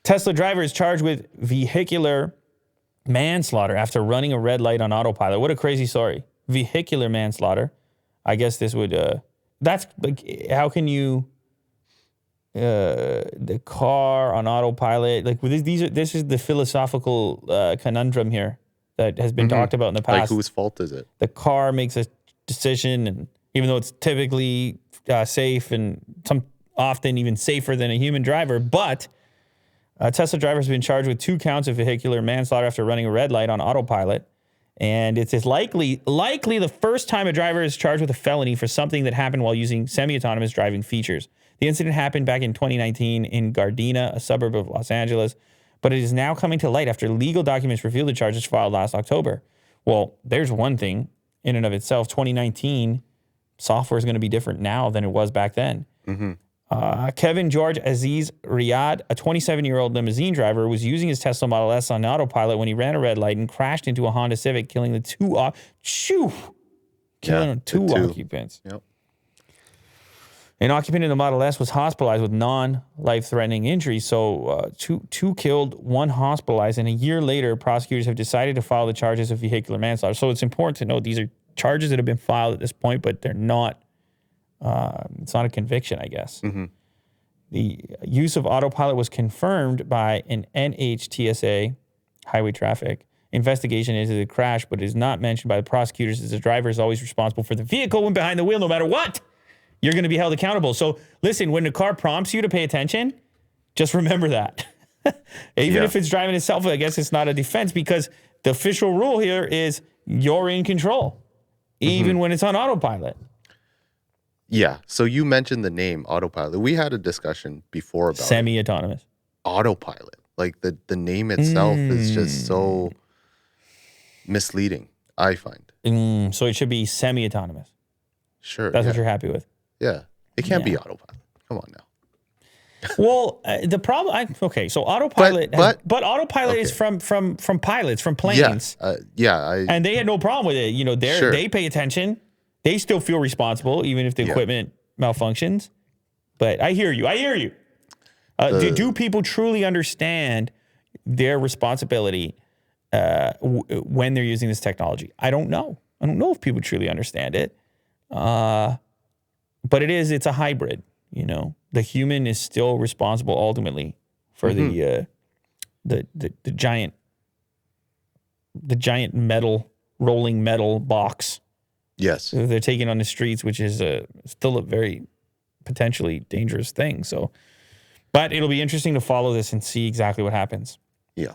Tesla driver is charged with vehicular manslaughter after running a red light on autopilot. What a crazy story. Vehicular manslaughter. I guess this would, that's like, how can you, the car on autopilot, like this is the philosophical conundrum here that has been talked about in the past. Like, whose fault is it? The car makes a decision, and even though it's typically safe and often even safer than a human driver, but a Tesla driver has been charged with 2 counts of vehicular manslaughter after running a red light on autopilot. And it's likely the first time a driver is charged with a felony for something that happened while using semi-autonomous driving features. The incident happened back in 2019 in Gardena, a suburb of Los Angeles, but it is now coming to light after legal documents reveal the charges filed last October. Well, there's one thing in and of itself. 2019, software is going to be different now than it was back then. Kevin George Aziz Riyad, a 27-year-old limousine driver, was using his Tesla Model S on autopilot when he ran a red light and crashed into a Honda Civic, killing the two occupants. Yep. An occupant in the Model S was hospitalized with non-life-threatening injuries. So two killed, 1 hospitalized, and a year later, prosecutors have decided to file the charges of vehicular manslaughter. So it's important to note these are charges that have been filed at this point, but they're not. It's not a conviction, I guess. The use of autopilot was confirmed by an NHTSA highway traffic investigation into the crash, but is not mentioned by the prosecutors as the driver is always responsible for the vehicle when behind the wheel, no matter what. You're going to be held accountable. So listen, when the car prompts you to pay attention, just remember that. Even if it's driving itself, I guess it's not a defense because the official rule here is you're in control, even when it's on autopilot. Yeah. So you mentioned the name Autopilot. We had a discussion before about semi-autonomous. Autopilot. Like the name itself is just so misleading, I find. So it should be semi-autonomous. Sure. That's what you're happy with. Yeah. It can't be autopilot. Come on now. Well, the problem. So autopilot, but autopilot is from pilots, from planes. And they had no problem with it. You know, they pay attention. They still feel responsible, even if the equipment malfunctions. But I hear you. Do people truly understand their responsibility when they're using this technology? I don't know. I don't know if people truly understand it. But it's a hybrid, you know. The human is still responsible ultimately for the giant rolling metal box. Yes. They're taking on the streets, which is still a very potentially dangerous thing. So, but it'll be interesting to follow this and see exactly what happens. Yeah.